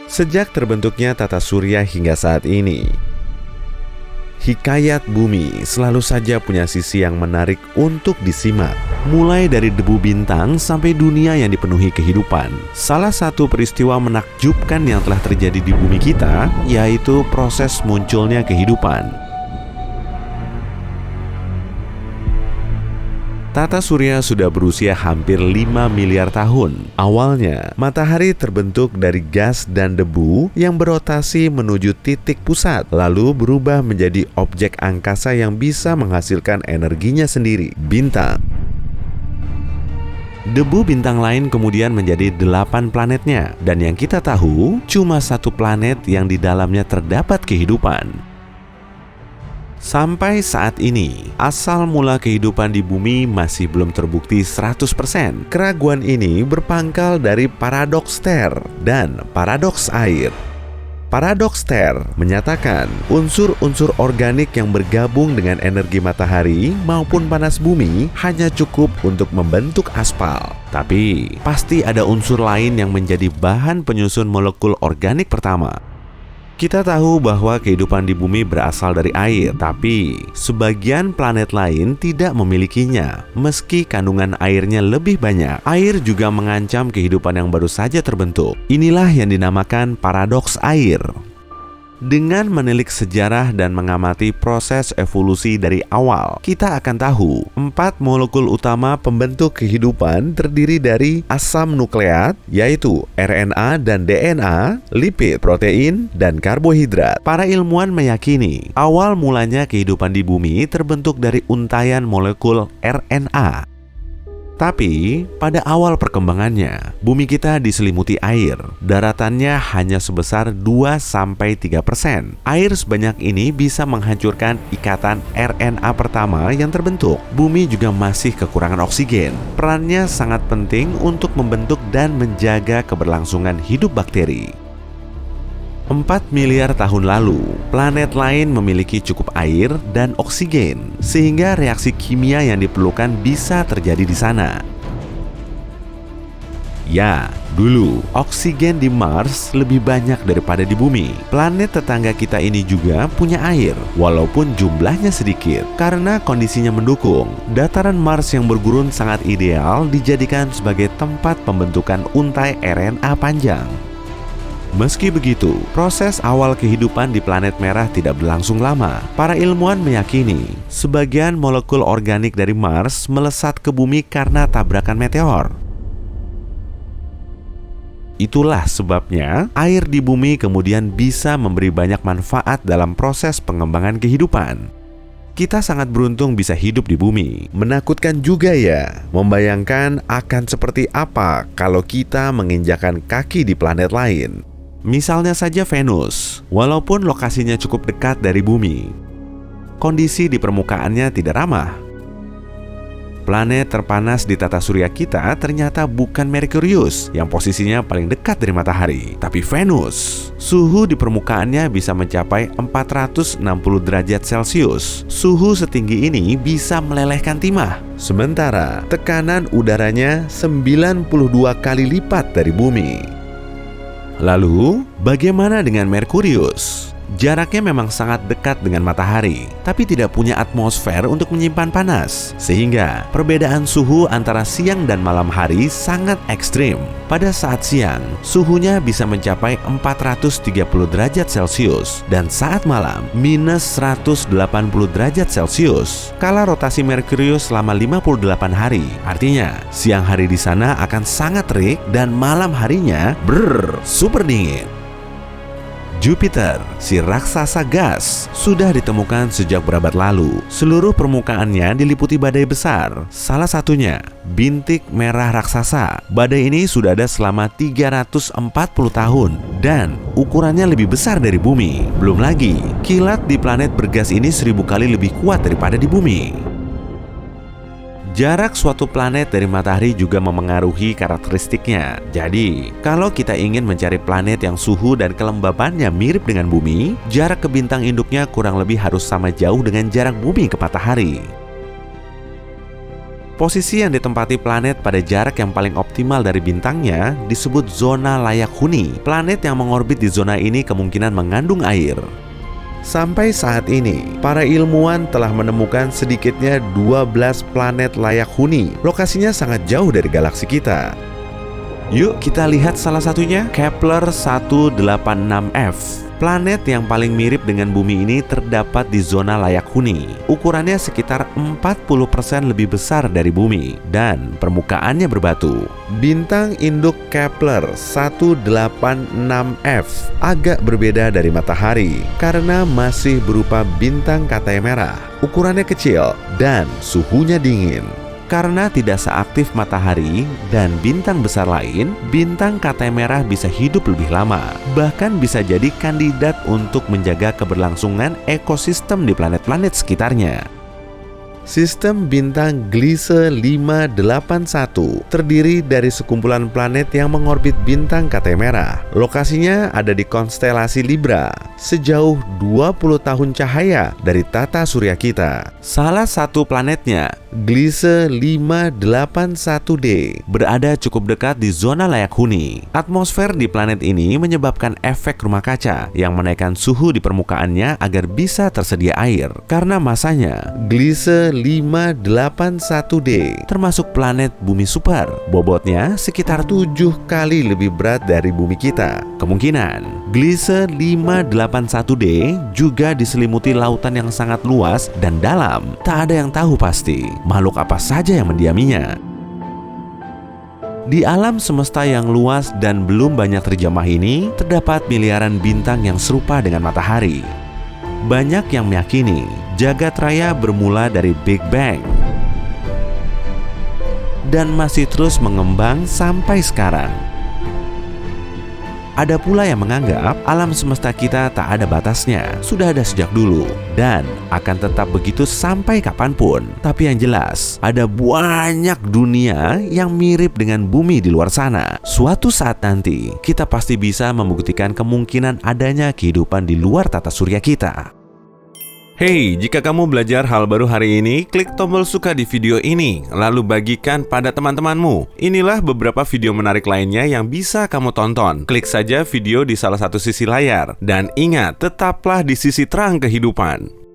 Sejak terbentuknya tata surya hingga saat ini, hikayat bumi selalu saja punya sisi yang menarik untuk disimak. Mulai dari debu bintang sampai dunia yang dipenuhi kehidupan. Salah satu peristiwa menakjubkan yang telah terjadi di bumi kita, yaitu proses munculnya kehidupan. Tata surya sudah berusia hampir 5 miliar tahun. Awalnya, matahari terbentuk dari gas dan debu yang berotasi menuju titik pusat, lalu berubah menjadi objek angkasa yang bisa menghasilkan energinya sendiri, bintang. Debu bintang lain kemudian menjadi 8 planetnya, dan yang kita tahu, cuma satu planet yang di dalamnya terdapat kehidupan. Sampai saat ini, asal mula kehidupan di bumi masih belum terbukti 100%. Keraguan ini berpangkal dari paradoks Ter dan paradoks air. Paradoks Ter menyatakan unsur-unsur organik yang bergabung dengan energi matahari maupun panas bumi hanya cukup untuk membentuk aspal. Tapi, pasti ada unsur lain yang menjadi bahan penyusun molekul organik pertama. Kita tahu bahwa kehidupan di bumi berasal dari air, tapi sebagian planet lain tidak memilikinya. Meski kandungan airnya lebih banyak, air juga mengancam kehidupan yang baru saja terbentuk. Inilah yang dinamakan paradoks air. Dengan menilik sejarah dan mengamati proses evolusi dari awal, kita akan tahu 4 molekul utama pembentuk kehidupan terdiri dari asam nukleat, yaitu RNA dan DNA, lipid, protein, dan karbohidrat. Para ilmuwan meyakini awal mulanya kehidupan di bumi terbentuk dari untaian molekul RNA. Tapi, pada awal perkembangannya, bumi kita diselimuti air. Daratannya hanya sebesar 2-3%. Air sebanyak ini bisa menghancurkan ikatan RNA pertama yang terbentuk. Bumi juga masih kekurangan oksigen. Perannya sangat penting untuk membentuk dan menjaga keberlangsungan hidup bakteri. 4 miliar tahun lalu, planet lain memiliki cukup air dan oksigen, sehingga reaksi kimia yang diperlukan bisa terjadi di sana. Ya, dulu oksigen di Mars lebih banyak daripada di bumi. Planet tetangga kita ini juga punya air, walaupun jumlahnya sedikit. Karena kondisinya mendukung, dataran Mars yang bergurun sangat ideal dijadikan sebagai tempat pembentukan untai RNA panjang. Meski begitu, proses awal kehidupan di planet merah tidak berlangsung lama. Para ilmuwan meyakini sebagian molekul organik dari Mars melesat ke bumi karena tabrakan meteor. Itulah sebabnya air di bumi kemudian bisa memberi banyak manfaat dalam proses pengembangan kehidupan. Kita sangat beruntung bisa hidup di bumi. Menakutkan juga ya, membayangkan akan seperti apa kalau kita menginjakan kaki di planet lain. Misalnya saja Venus, walaupun lokasinya cukup dekat dari bumi, kondisi di permukaannya tidak ramah. Planet terpanas di tata surya kita ternyata bukan Merkurius yang posisinya paling dekat dari matahari, tapi Venus. Suhu di permukaannya bisa mencapai 460 derajat Celcius. Suhu setinggi ini bisa melelehkan timah. Sementara tekanan udaranya 92 kali lipat dari bumi. Lalu, bagaimana dengan Merkurius? Jaraknya memang sangat dekat dengan matahari, tapi tidak punya atmosfer untuk menyimpan panas, sehingga perbedaan suhu antara siang dan malam hari sangat ekstrim. Pada saat siang, suhunya bisa mencapai 430 derajat Celcius, dan saat malam, minus 180 derajat Celcius. Kala rotasi Merkurius selama 58 hari, artinya siang hari di sana akan sangat terik dan malam harinya super dingin. Jupiter, si raksasa gas, sudah ditemukan sejak berabad lalu. Seluruh permukaannya diliputi badai besar. Salah satunya, bintik merah raksasa. Badai ini sudah ada selama 340 tahun dan ukurannya lebih besar dari bumi. Belum lagi, kilat di planet bergas ini 1000 kali lebih kuat daripada di bumi. Jarak suatu planet dari matahari juga memengaruhi karakteristiknya. Jadi, kalau kita ingin mencari planet yang suhu dan kelembabannya mirip dengan bumi, jarak ke bintang induknya kurang lebih harus sama jauh dengan jarak bumi ke matahari. Posisi yang ditempati planet pada jarak yang paling optimal dari bintangnya disebut zona layak huni. Planet yang mengorbit di zona ini kemungkinan mengandung air. Sampai saat ini, para ilmuwan telah menemukan sedikitnya 12 planet layak huni. Lokasinya sangat jauh dari galaksi kita. Yuk kita lihat salah satunya, Kepler 186f. Planet yang paling mirip dengan bumi ini terdapat di zona layak huni. Ukurannya sekitar 40% lebih besar dari bumi dan permukaannya berbatu. Bintang induk Kepler 186f agak berbeda dari matahari karena masih berupa bintang katai merah. Ukurannya kecil dan suhunya dingin. Karena tidak seaktif matahari dan bintang besar lain, bintang katai merah bisa hidup lebih lama. Bahkan bisa jadi kandidat untuk menjaga keberlangsungan ekosistem di planet-planet sekitarnya. Sistem bintang Gliese 581 terdiri dari sekumpulan planet yang mengorbit bintang katai merah. Lokasinya ada di konstelasi Libra, sejauh 20 tahun cahaya dari tata surya kita. Salah satu planetnya, Gliese 581d, berada cukup dekat di zona layak huni. Atmosfer di planet ini menyebabkan efek rumah kaca yang menaikkan suhu di permukaannya agar bisa tersedia air. Karena masanya, Gliese 581d termasuk planet bumi super. Bobotnya sekitar 7 kali lebih berat dari bumi kita. Kemungkinan Gliese 581d juga diselimuti lautan yang sangat luas dan dalam. Tak ada yang tahu pasti makhluk apa saja yang mendiaminya. Di alam semesta yang luas dan belum banyak terjamah ini, terdapat miliaran bintang yang serupa dengan matahari. Banyak yang meyakini jagat raya bermula dari Big Bang dan masih terus mengembang sampai sekarang. Ada pula yang menganggap alam semesta kita tak ada batasnya, sudah ada sejak dulu, dan akan tetap begitu sampai kapanpun. Tapi yang jelas, ada banyak dunia yang mirip dengan bumi di luar sana. Suatu saat nanti, kita pasti bisa membuktikan kemungkinan adanya kehidupan di luar tata surya kita. Hey, jika kamu belajar hal baru hari ini, klik tombol suka di video ini, lalu bagikan pada teman-temanmu. Inilah beberapa video menarik lainnya yang bisa kamu tonton. Klik saja video di salah satu sisi layar. Dan ingat, tetaplah di sisi terang kehidupan.